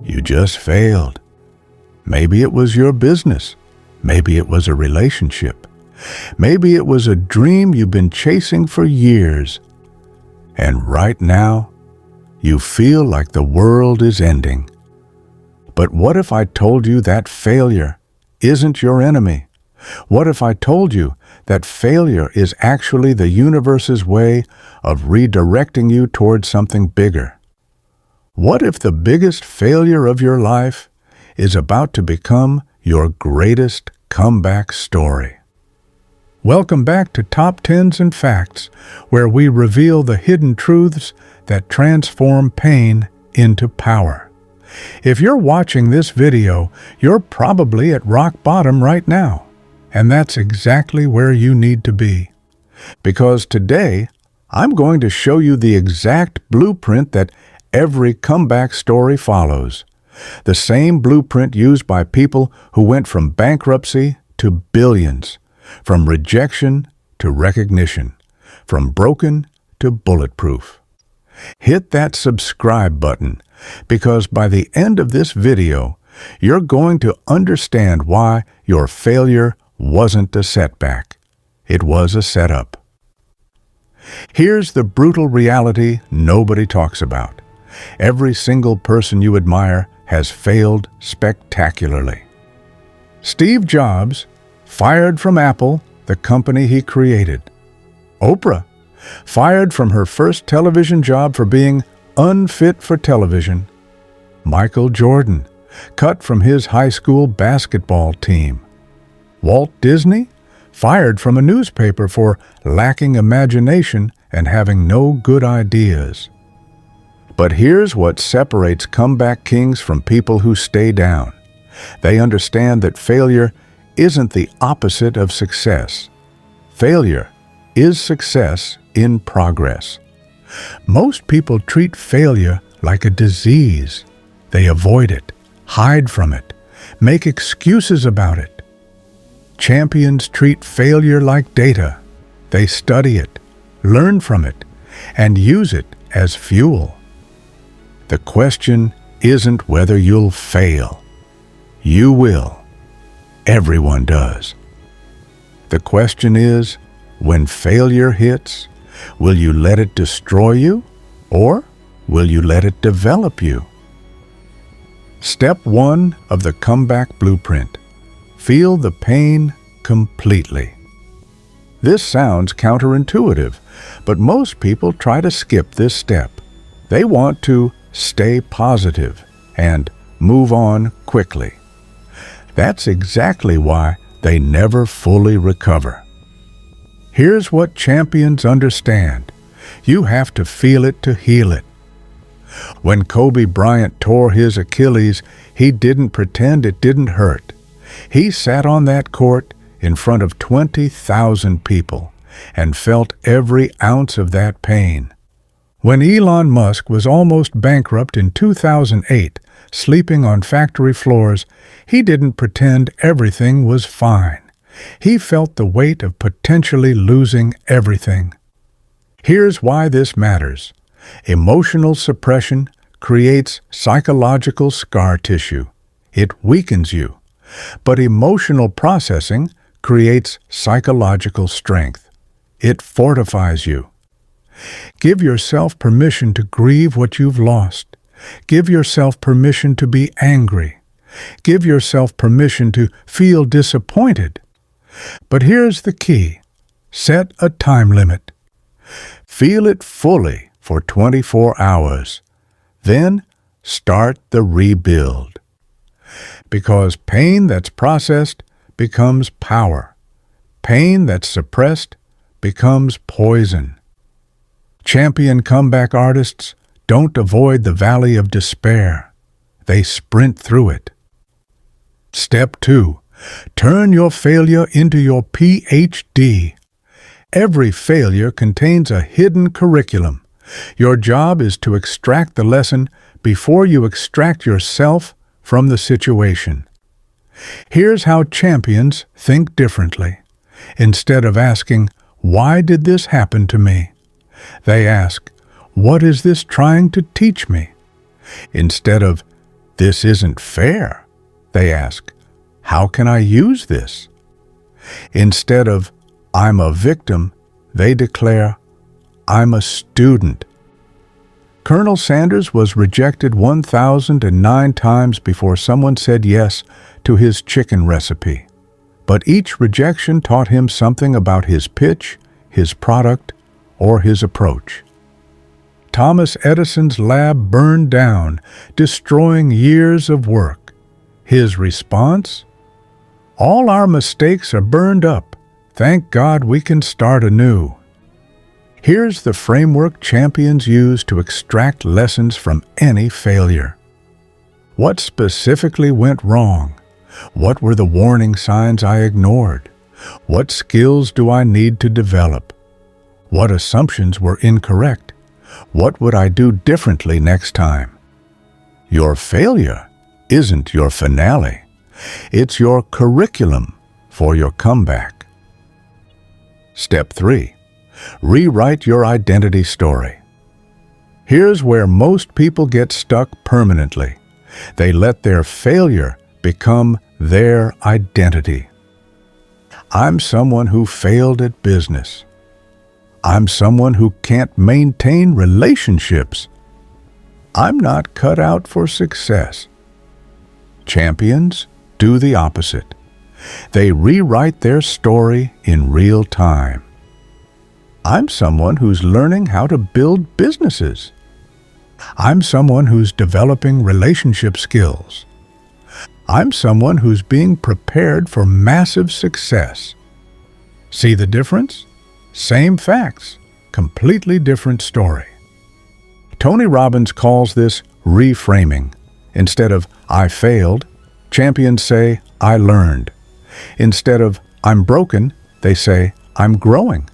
You just failed. Maybe it was your business. Maybe it was a relationship. Maybe it was a dream you've been chasing for years. And right now, you feel like the world is ending. But what if I told you that failure isn't your enemy? What if I told you that failure is actually the universe's way of redirecting you towards something bigger? What if the biggest failure of your life is about to become your greatest comeback story? Welcome back to Top Tens and Facts, where we reveal the hidden truths that transform pain into power. If you're watching this video, you're probably at rock bottom right now. And that's exactly where you need to be. Because today, I'm going to show you the exact blueprint that every comeback story follows. The same blueprint used by people who went from bankruptcy to billions, from rejection to recognition, from broken to bulletproof. Hit that subscribe button, because by the end of this video, you're going to understand why your failure wasn't a setback. It was a setup. Here's the brutal reality nobody talks about. Every single person you admire has failed spectacularly. Steve Jobs, fired from Apple, the company he created. Oprah, fired from her first television job for being unfit for television. Michael Jordan, cut from his high school basketball team. Walt Disney, fired from a newspaper for lacking imagination and having no good ideas. But here's what separates comeback kings from people who stay down. They understand that failure isn't the opposite of success. Failure is success in progress. Most people treat failure like a disease. They avoid it, hide from it, make excuses about it. Champions treat failure like data. They study it, learn from it, and use it as fuel. The question isn't whether you'll fail. You will. Everyone does. The question is, when failure hits, will you let it destroy you, or will you let it develop you? Step 1 of the comeback blueprint. Feel the pain completely. This sounds counterintuitive, but most people try to skip this step. They want to stay positive and move on quickly. That's exactly why they never fully recover. Here's what champions understand. You have to feel it to heal it. When Kobe Bryant tore his Achilles, he didn't pretend it didn't hurt. He sat on that court in front of 20,000 people and felt every ounce of that pain. When Elon Musk was almost bankrupt in 2008, sleeping on factory floors, he didn't pretend everything was fine. He felt the weight of potentially losing everything. Here's why this matters. Emotional suppression creates psychological scar tissue. It weakens you. But emotional processing creates psychological strength. It fortifies you. Give yourself permission to grieve what you've lost. Give yourself permission to be angry. Give yourself permission to feel disappointed. But here's the key. Set a time limit. Feel it fully for 24 hours. Then start the rebuild. Because pain that's processed becomes power. Pain that's suppressed becomes poison. Champion comeback artists don't avoid the valley of despair. They sprint through it. Step 2. Turn your failure into your PhD. Every failure contains a hidden curriculum. Your job is to extract the lesson before you extract yourself from the situation. Here's how champions think differently. Instead of asking, "Why did this happen to me?" they ask, "What is this trying to teach me?" Instead of, "This isn't fair." They ask, "How can I use this?" Instead of, "I'm a victim," they declare, "I'm a student." Colonel Sanders was rejected 1,009 times before someone said yes to his chicken recipe. But each rejection taught him something about his pitch, his product, or his approach. Thomas Edison's lab burned down, destroying years of work. His response? "All our mistakes are burned up. Thank God we can start anew." Here's the framework champions use to extract lessons from any failure. What specifically went wrong? What were the warning signs I ignored? What skills do I need to develop? What assumptions were incorrect? What would I do differently next time? Your failure isn't your finale. It's your curriculum for your comeback. Step 3. Rewrite your identity story. Here's where most people get stuck permanently. They let their failure become their identity. I'm someone who failed at business. I'm someone who can't maintain relationships. I'm not cut out for success. Champions do the opposite. They rewrite their story in real time. I'm someone who's learning how to build businesses. I'm someone who's developing relationship skills. I'm someone who's being prepared for massive success. See the difference? Same facts, completely different story. Tony Robbins calls this reframing. Instead of "I failed," champions say "I learned." Instead of "I'm broken," they say "I'm growing."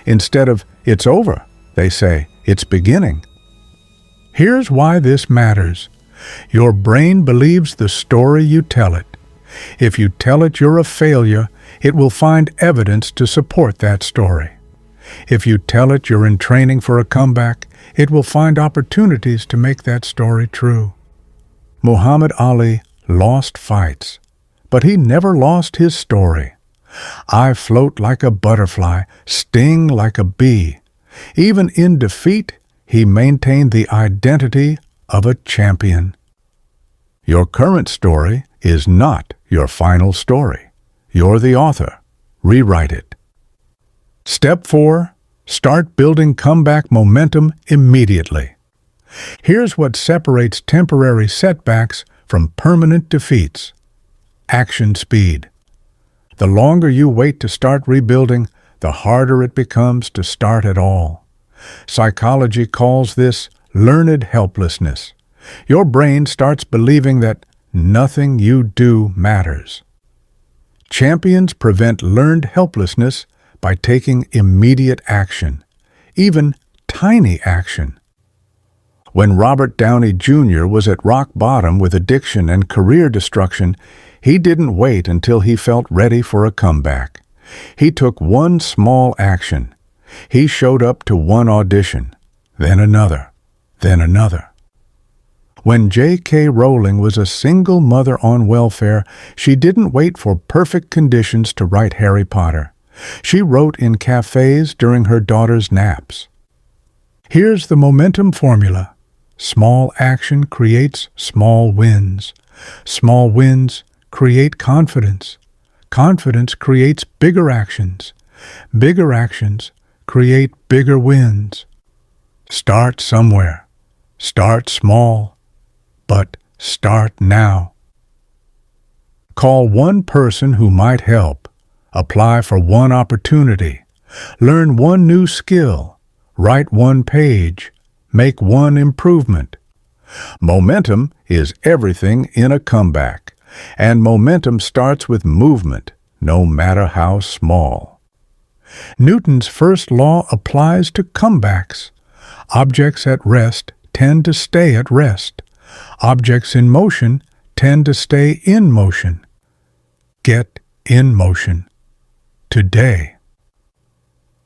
Instead of "It's over," they say "It's beginning." Here's why this matters. Your brain believes the story you tell it. If you tell it you're a failure, it will find evidence to support that story. If you tell it you're in training for a comeback, it will find opportunities to make that story true. Muhammad Ali lost fights, but he never lost his story. I float like a butterfly, sting like a bee. Even in defeat, he maintained the identity of a champion. Your current story is not your final story. You're the author. Rewrite it. Step 4. Start building comeback momentum immediately. Here's what separates temporary setbacks from permanent defeats. Action speed. The longer you wait to start rebuilding, the harder it becomes to start at all. Psychology calls this learned helplessness. Your brain starts believing that nothing you do matters. Champions prevent learned helplessness by taking immediate action, even tiny action. When Robert Downey Jr. was at rock bottom with addiction and career destruction, he didn't wait until he felt ready for a comeback. He took one small action. He showed up to one audition, then another, then another. When J.K. Rowling was a single mother on welfare, she didn't wait for perfect conditions to write Harry Potter. She wrote in cafes during her daughter's naps. Here's the momentum formula. Small action creates small wins. Small wins create confidence. Confidence creates bigger actions. Bigger actions create bigger wins. Start somewhere. Start small. But start now. Call one person who might help. Apply for one opportunity. Learn one new skill. Write one page. Make one improvement. Momentum is everything in a comeback, and momentum starts with movement, no matter how small. Newton's first law applies to comebacks. Objects at rest tend to stay at rest. Objects in motion tend to stay in motion. Get in motion. Today.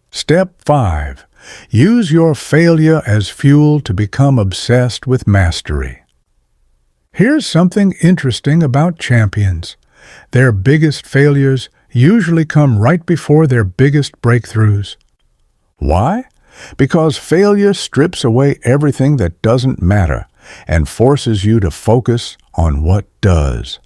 Step 5. Use your failure as fuel to become obsessed with mastery. Here's something interesting about champions. Their biggest failures usually come right before their biggest breakthroughs. Why? Because failure strips away everything that doesn't matter and forces you to focus on what does.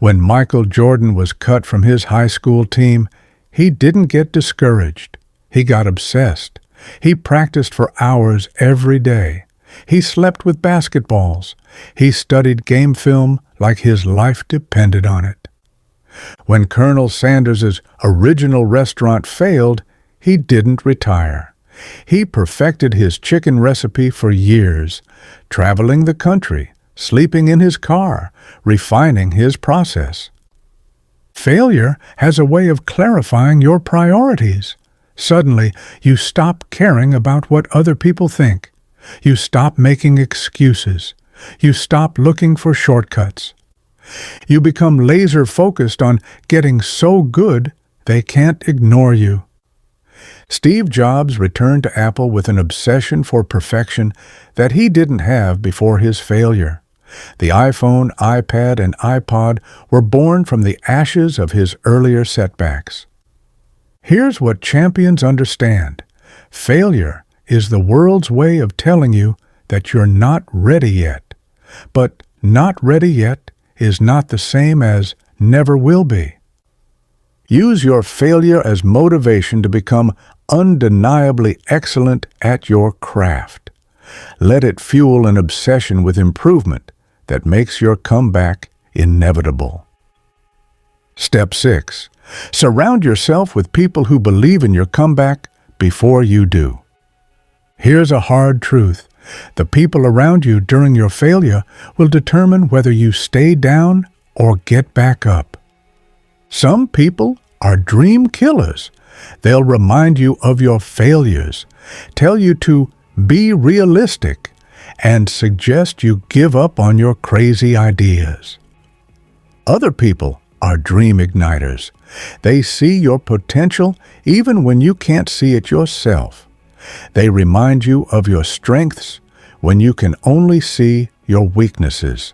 When Michael Jordan was cut from his high school team, he didn't get discouraged. He got obsessed. He practiced for hours every day. He slept with basketballs. He studied game film like his life depended on it. When Colonel Sanders' original restaurant failed, he didn't retire. He perfected his chicken recipe for years, traveling the country, sleeping in his car, refining his process. Failure has a way of clarifying your priorities. Suddenly, you stop caring about what other people think. You stop making excuses. You stop looking for shortcuts. You become laser-focused on getting so good they can't ignore you. Steve Jobs returned to Apple with an obsession for perfection that he didn't have before his failure. The iPhone, iPad, and iPod were born from the ashes of his earlier setbacks. Here's what champions understand. Failure is the world's way of telling you that you're not ready yet. But not ready yet is not the same as never will be. Use your failure as motivation to become undeniably excellent at your craft. Let it fuel an obsession with improvement that makes your comeback inevitable. Step 6. Surround yourself with people who believe in your comeback before you do. Here's a hard truth. The people around you during your failure will determine whether you stay down or get back up. Some people are dream killers. They'll remind you of your failures, tell you to be realistic, and suggest you give up on your crazy ideas. Other people are dream igniters. They see your potential even when you can't see it yourself. They remind you of your strengths when you can only see your weaknesses.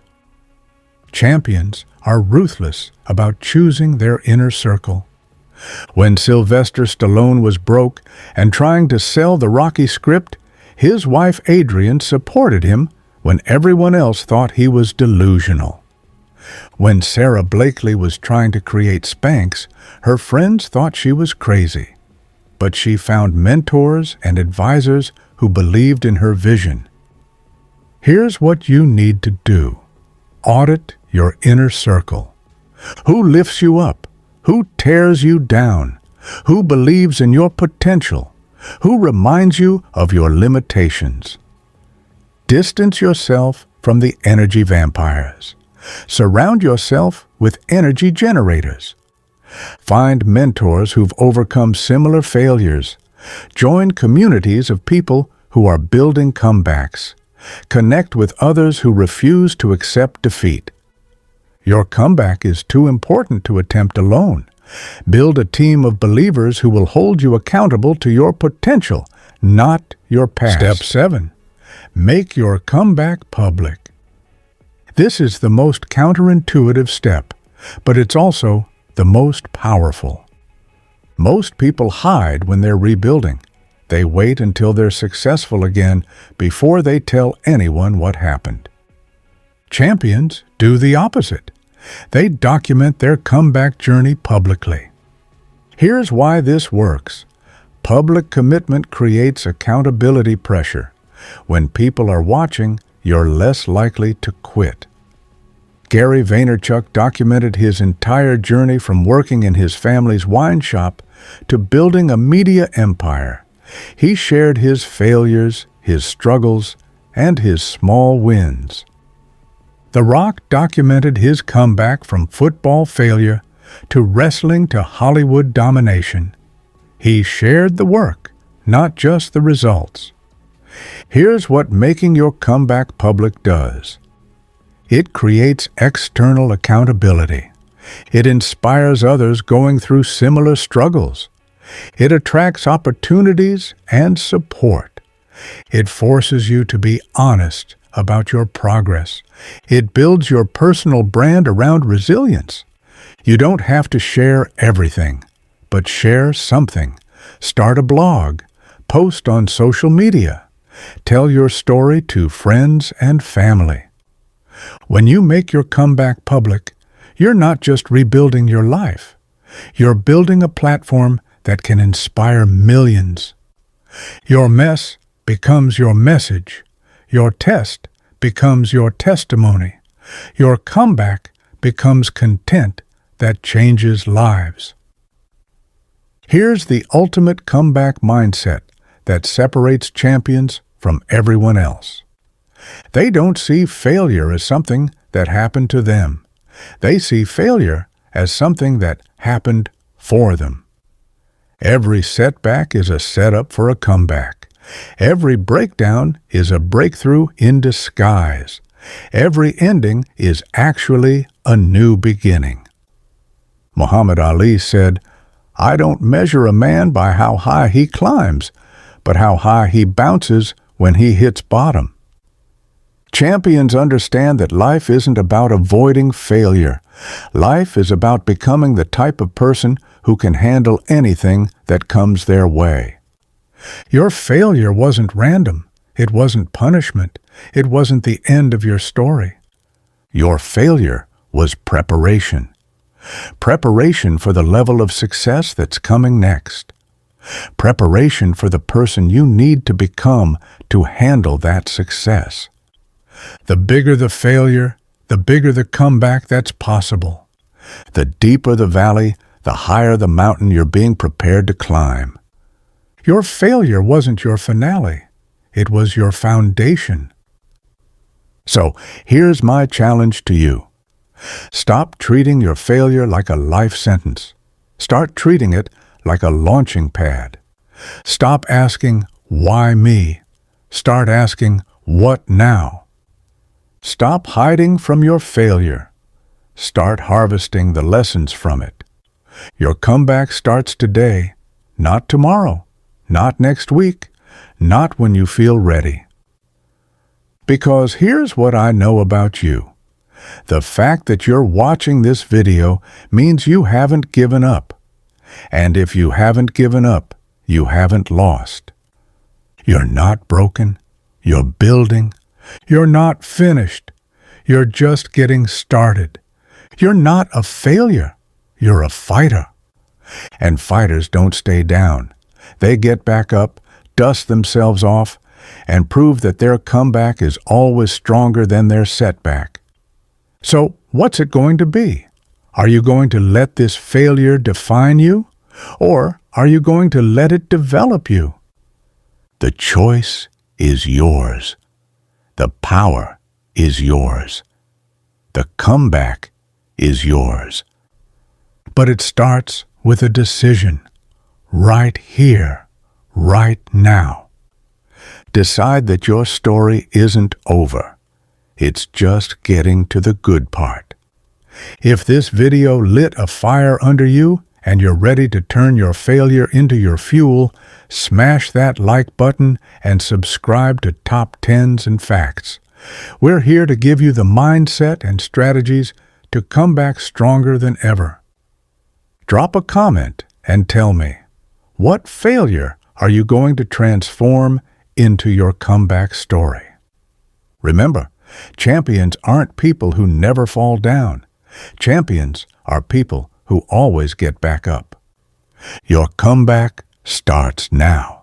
Champions are ruthless about choosing their inner circle. When Sylvester Stallone was broke and trying to sell the Rocky script, his wife Adrian supported him when everyone else thought he was delusional. When Sarah Blakely was trying to create Spanx, her friends thought she was crazy. But she found mentors and advisors who believed in her vision. Here's what you need to do. Audit your inner circle. Who lifts you up? Who tears you down? Who believes in your potential? Who reminds you of your limitations? Distance yourself from the energy vampires. Surround yourself with energy generators. Find mentors who've overcome similar failures. Join communities of people who are building comebacks. Connect with others who refuse to accept defeat. Your comeback is too important to attempt alone. Build a team of believers who will hold you accountable to your potential, not your past. Step 7. Make your comeback public. This is the most counterintuitive step, but it's also the most powerful. Most people hide when they're rebuilding. They wait until they're successful again before they tell anyone what happened. Champions do the opposite. They document their comeback journey publicly. Here's why this works. Public commitment creates accountability pressure. When people are watching, you're less likely to quit. Gary Vaynerchuk documented his entire journey from working in his family's wine shop to building a media empire. He shared his failures, his struggles, and his small wins. The Rock documented his comeback from football failure to wrestling to Hollywood domination. He shared the work, not just the results. Here's what making your comeback public does. It creates external accountability. It inspires others going through similar struggles. It attracts opportunities and support. It forces you to be honest about your progress. It builds your personal brand around resilience. You don't have to share everything, but share something. Start a blog, post on social media, tell your story to friends and family. When you make your comeback public, you're not just rebuilding your life. You're building a platform that can inspire millions. Your mess becomes your message. Your test becomes your testimony. Your comeback becomes content that changes lives. Here's the ultimate comeback mindset that separates champions from everyone else. They don't see failure as something that happened to them. They see failure as something that happened for them. Every setback is a setup for a comeback. Every breakdown is a breakthrough in disguise. Every ending is actually a new beginning. Muhammad Ali said, "I don't measure a man by how high he climbs, but how high he bounces when he hits bottom." Champions understand that life isn't about avoiding failure. Life is about becoming the type of person who can handle anything that comes their way. Your failure wasn't random. It wasn't punishment. It wasn't the end of your story. Your failure was preparation. Preparation for the level of success that's coming next. Preparation for the person you need to become to handle that success. The bigger the failure, the bigger the comeback that's possible. The deeper the valley, the higher the mountain you're being prepared to climb. Your failure wasn't your finale. It was your foundation. So, here's my challenge to you. Stop treating your failure like a life sentence. Start treating it like a launching pad. Stop asking, "Why me?" Start asking, "What now?" Stop hiding from your failure. Start harvesting the lessons from it. Your comeback starts today, not tomorrow, not next week, not when you feel ready. Because here's what I know about you. The fact that you're watching this video means you haven't given up. And if you haven't given up, you haven't lost. You're not broken. You're building. You're not finished. You're just getting started. You're not a failure. You're a fighter. And fighters don't stay down. They get back up, dust themselves off, and prove that their comeback is always stronger than their setback. So, what's it going to be? Are you going to let this failure define you? Or are you going to let it develop you? The choice is yours. The power is yours. The comeback is yours. But it starts with a decision. Right here, right now. Decide that your story isn't over. It's just getting to the good part. If this video lit a fire under you and you're ready to turn your failure into your fuel, smash that like button and subscribe to Top 10s and Facts. We're here to give you the mindset and strategies to come back stronger than ever. Drop a comment and tell me, what failure are you going to transform into your comeback story? Remember, champions aren't people who never fall down. Champions are people who always get back up. Your comeback starts now.